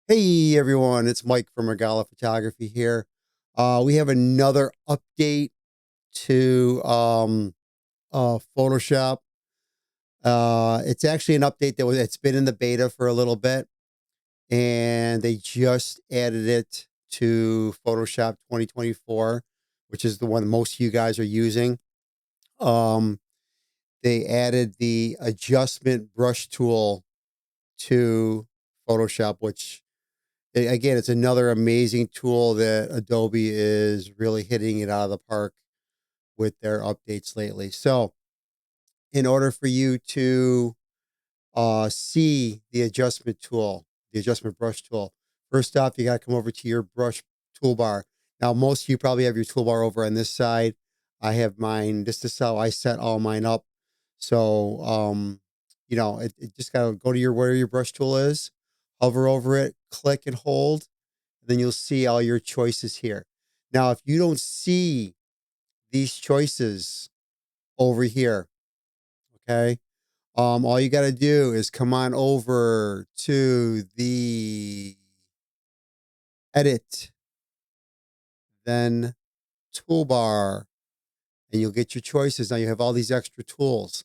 Hey everyone, it's Mike from Rogala Photography here. We have another update to Photoshop. It's actually an update it's been in the beta for a little bit, and they just added it to Photoshop 2024, which is the one most of you guys are using. Um, they added the adjustment brush tool to Photoshop, which again, it's another amazing tool that Adobe is really hitting it out of the park with their updates lately. So, in order for you to see the adjustment tool, the adjustment brush tool, first off, you got to come over to your brush toolbar. Now, most of you probably have your toolbar over on this side. I have mine. This is how I set all mine up. So, it just got to go to where your brush tool is, hover over it, click and hold, then you'll see all your choices here. Now, if you don't see these choices over here, okay, all you got to do is come on over to the edit, then toolbar, and you'll get your choices. Now you have all these extra tools.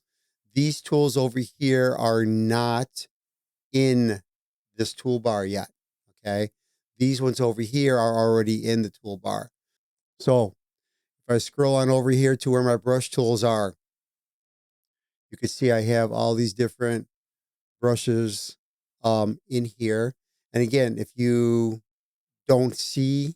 These tools over here are not in this toolbar yet. Okay. These ones over here are already in the toolbar. So if I scroll on over here to where my brush tools are, you can see I have all these different brushes in here. And again, if you don't see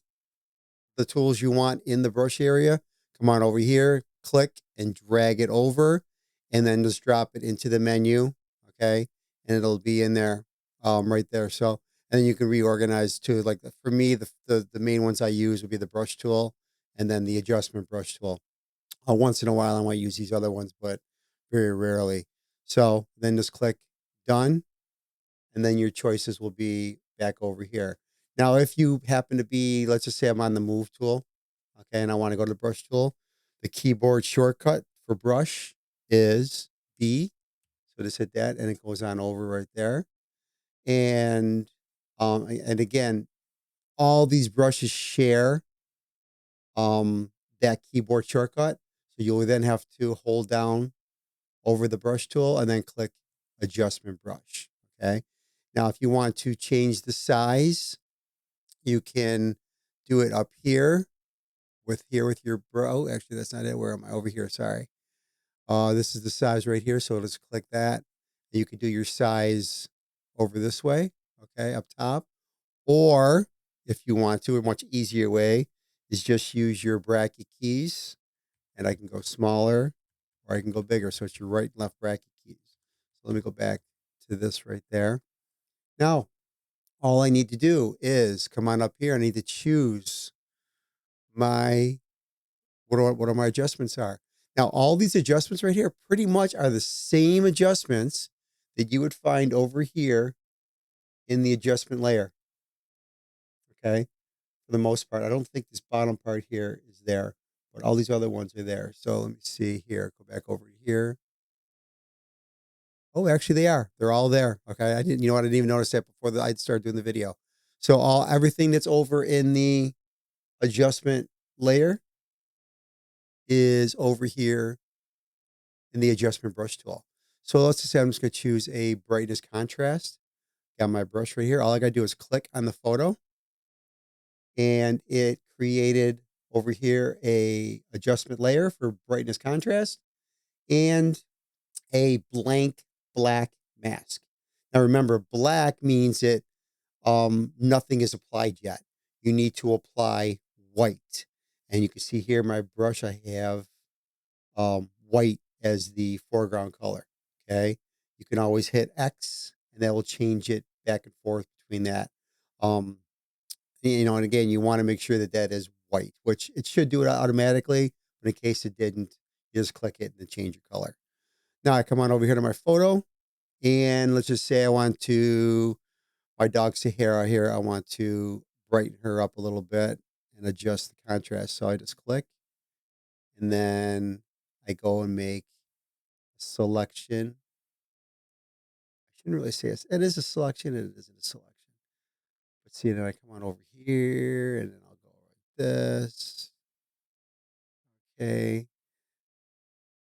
the tools you want in the brush area, come on over here, click and drag it over, and then just drop it into the menu. Okay. And it'll be in there right there. So, and then you can reorganize too. Like for me, the main ones I use would be the brush tool and then the adjustment brush tool. Once in a while, I might use these other ones, but very rarely. So then just click done, and then your choices will be back over here. Now, if you happen to be, let's just say I'm on the move tool, okay, and I want to go to the brush tool, the keyboard shortcut for brush is B. So just hit that, and it goes on over right there. And again, all these brushes share that keyboard shortcut. So you'll then have to hold down over the brush tool and then click adjustment brush. Okay. Now, if you want to change the size, you can do it up here with your bro. Actually, that's not it. Where am I? Over here. Sorry. This is the size right here. So let's click that. You can do your size over this way. Okay. Up top. Or if you want to, a much easier way is just use your bracket keys, and I can go smaller or I can go bigger. So it's your right and left bracket keys. So let me go back to this right there. Now, all I need to do is come on up here. I need to choose my what are my adjustments are. Now, all these adjustments right here pretty much are the same adjustments that you would find over here in the adjustment layer. Okay. For the most part, I don't think this bottom part here is there, but all these other ones are there. So let me see here. Go back over here. Oh, actually, they are. They're all there. Okay, I didn't. You know what? I didn't even notice that before I started doing the video. So everything that's over in the adjustment layer is over here in the adjustment brush tool. So let's just say I'm just going to choose a brightness contrast. Got my brush right here. All I got to do is click on the photo, and it created over here a adjustment layer for brightness contrast and a blank black mask. Now remember, black means that nothing is applied yet. You need to apply white. And you can see here my brush, I have white as the foreground color. Okay. You can always hit X and that will change it back and forth between that. Um, and again, you want to make sure that that is white, which it should do it automatically. But in case it didn't, you just click it and then change your color. Now I come on over here to my photo, and let's just say I want to my dog Sahara here, I want to brighten her up a little bit and adjust the contrast. So I just click, and then I go and make a selection. I shouldn't really say it is a selection and it isn't a selection. let's see, then I come on over here and then I'll go like this. Okay.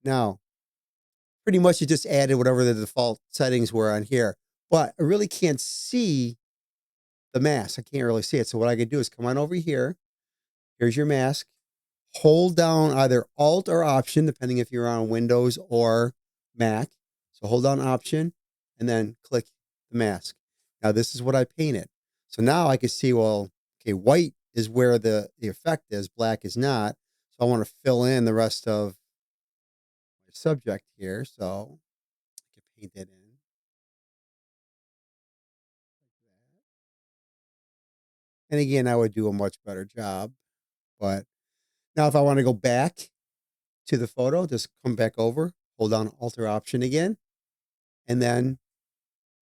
Now, pretty much you just added whatever the default settings were on here, but I really can't see the mask. I can't really see it. So what I could do is come on over here. Here's your mask. Hold down either Alt or Option, depending if you're on Windows or Mac. So hold down Option and then click the mask. Now this is what I painted. So now I can see, well, okay, white is where the effect is, black is not. So I want to fill in the rest of my subject here. So I can paint it in like that. And again, I would do a much better job. But now if I want to go back to the photo, just come back over, hold down Alt or Option again, and then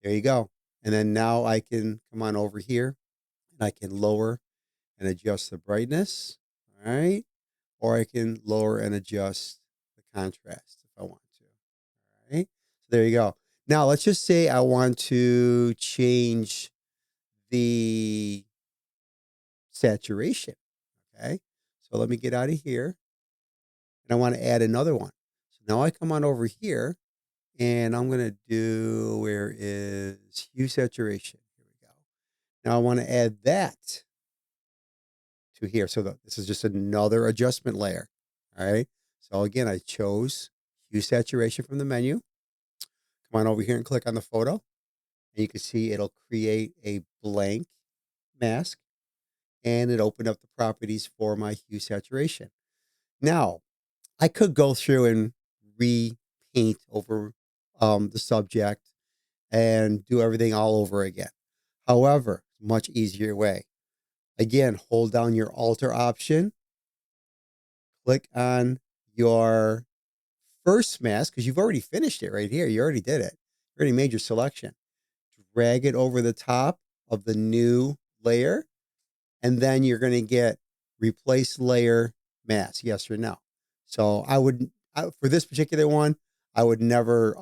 there you go. And then now I can come on over here and I can lower and adjust the brightness. All right. Or I can lower and adjust the contrast if I want to. All right. So there you go. Now let's just say I want to change the saturation. Okay. So let me get out of here and I want to add another one. So now I come on over here and I'm going to do, where is hue saturation? Here we go. Now I want to add that to here. So this is just another adjustment layer. All right. So again, I chose hue saturation from the menu. Come on over here and click on the photo. And you can see it'll create a blank mask and it opened up the properties for my hue saturation. Now, I could go through and repaint over the subject and do everything all over again. However, much easier way. Again, hold down your alter option, click on your first mask because you've already finished it right here. You already did it. You already made your selection. Drag it over the top of the new layer, and then you're going to get replace layer mask, yes or no. So for this particular one, I would never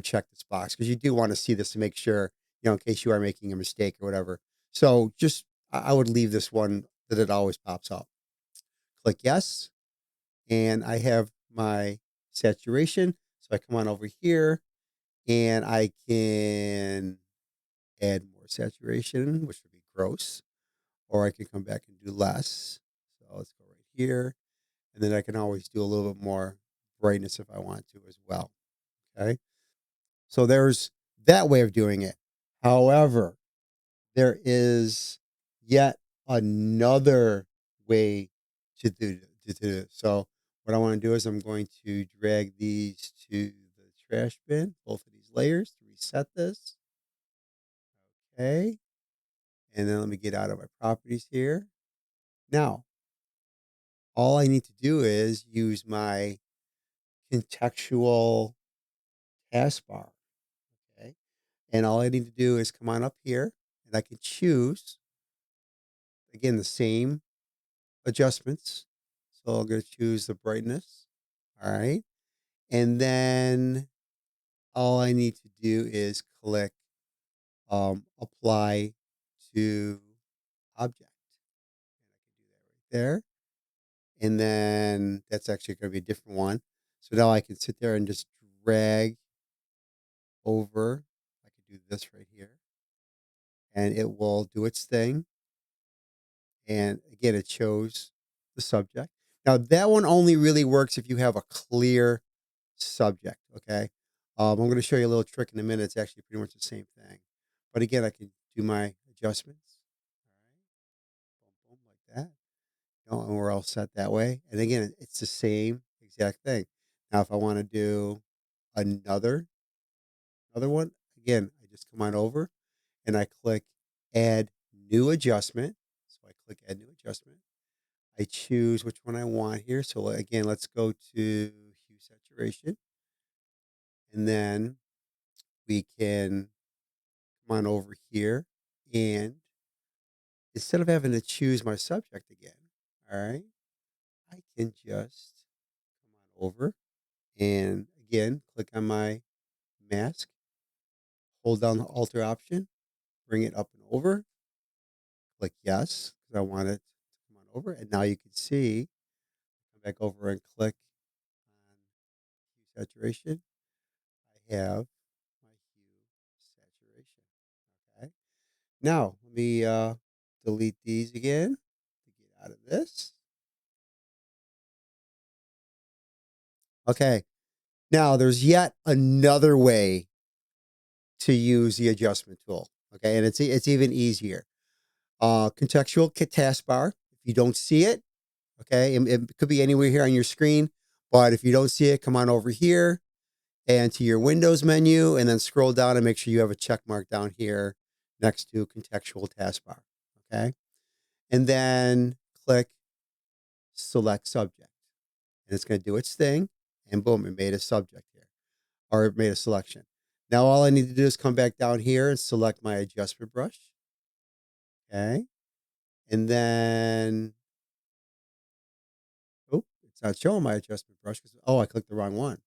check this box because you do want to see this to make sure, in case you are making a mistake or whatever. So just, I would leave this one that it always pops up. Click yes. And I have my saturation. So I come on over here and I can add more saturation, which would be gross, or I can come back and do less. So let's go right here. And then I can always do a little bit more brightness if I want to as well. Okay. So there's that way of doing it. However, there is yet another way to do it. So what I want to do is I'm going to drag these to the trash bin, both of these layers, to reset this. Okay. And then let me get out of my properties here. Now, all I need to do is use my contextual taskbar. Okay. And all I need to do is come on up here and I can choose, again, the same adjustments. So I'm going to choose the brightness. All right. And then all I need to do is click apply to object. And I can do that right there. And then that's actually going to be a different one. So now I can sit there and just drag over. I can do this right here and it will do its thing. And again, it shows the subject. Now that one only really works if you have a clear subject. Okay. I'm going to show you a little trick in a minute. It's actually pretty much the same thing. But again, I can do my adjustments. All right. Boom, boom, like that. And we're all set that way. And again, it's the same exact thing. Now, if I want to do another another one, again, I just come on over and I click add new adjustment. So I click add new adjustment. I choose which one I want here. So again, let's go to hue saturation. And then we can come on over here and instead of having to choose my subject again, all right, I can just come on over and again, click on my mask, hold down the alter option, bring it up and over, click yes, because I want it to come on over. And now you can see, come back over and click on hue saturation. I have my hue saturation. Okay. Now let me delete these again to get out of this. Okay. Now there's yet another way to use the adjustment tool. Okay, and it's even easier. Contextual taskbar. If you don't see it, okay, it could be anywhere here on your screen, but if you don't see it, come on over here and to your Windows menu, and then scroll down and make sure you have a check mark down here next to contextual taskbar. Okay, and then click select subject, and it's going to do its thing, and boom, it made a subject here, or it made a selection. Now all I need to do is come back down here and select my adjustment brush. Okay. And then, oh, it's not showing my adjustment brush because, oh, I clicked the wrong one.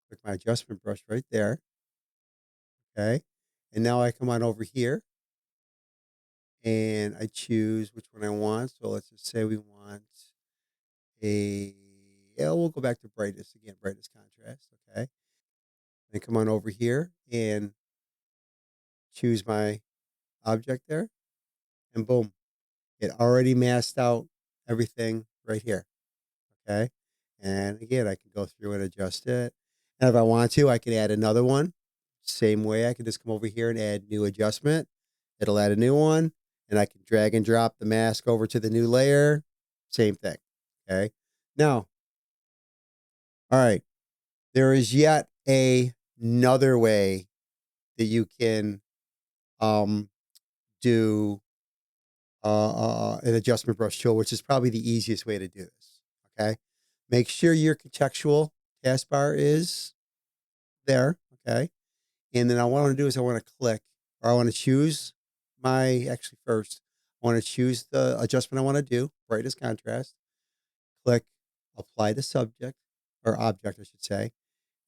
Click my adjustment brush right there. Okay. And now I come on over here and I choose which one I want. So let's just say we want yeah, we'll go back to brightness again, brightness contrast. Okay. And come on over here and choose my object there. And boom, it already masked out everything right here. Okay. And again, I can go through and adjust it. And if I want to, I can add another one. Same way, I can just come over here and add new adjustment. It'll add a new one. And I can drag and drop the mask over to the new layer. Same thing. Okay. Now, all right. There is yet another way that you can do an adjustment brush tool, which is probably the easiest way to do this. Okay. Make sure your contextual taskbar is there. Okay. And then what I want to do is I want to click, or I want to choose actually first, I want to choose the adjustment I want to do, brightest contrast, click apply to subject or object, I should say.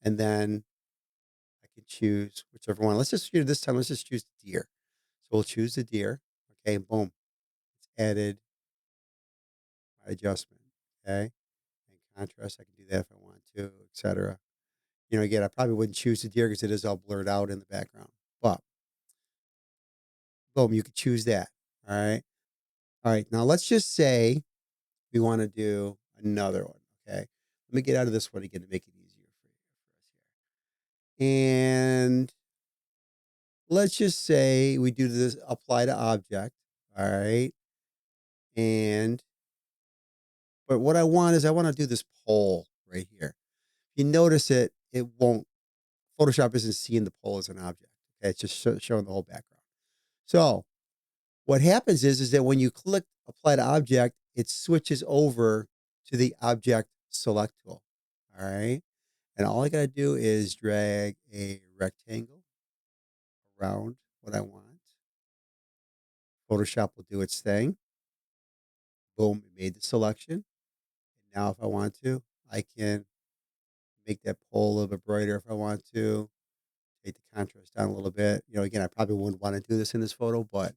And then I can choose whichever one. Let's just, this time, let's just choose the deer. So we'll choose the deer. Okay. Boom. It's added my adjustment. Okay. And contrast, I can do that if I want to, etc. You know, again, I probably wouldn't choose the deer because it is all blurred out in the background. But boom, you could choose that. All right. All right. Now let's just say we want to do another one. Okay. Let me get out of this one again to make it easier for us here. And let's just say we do this apply to object. All right. And but what I want is I want to do this pole right here. If you notice it won't, Photoshop isn't seeing the pole as an object. Okay. It's just showing the whole background. So what happens is that when you click apply to object, it switches over to the object select tool. All right. And all I got to do is drag a rectangle around what I want. Photoshop will do its thing. Boom, it made the selection. And now if I want to, I can make that pole a little bit brighter if I want to. Take the contrast down a little bit. You know, again, I probably wouldn't want to do this in this photo, but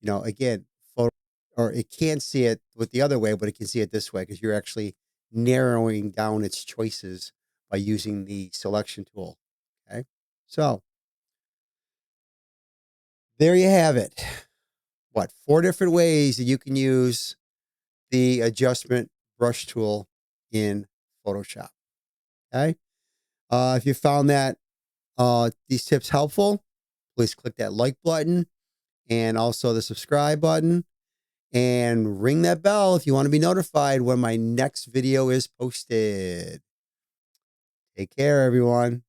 you know, again, photo, or it can't see it with the other way, but it can see it this way because you're actually narrowing down its choices by using the selection tool. Okay. So there you have it. What, 4 different ways that you can use the adjustment brush tool in Photoshop. Okay. If you found that these tips helpful, please click that like button and also the subscribe button. And ring that bell if you want to be notified when my next video is posted. Take care, everyone.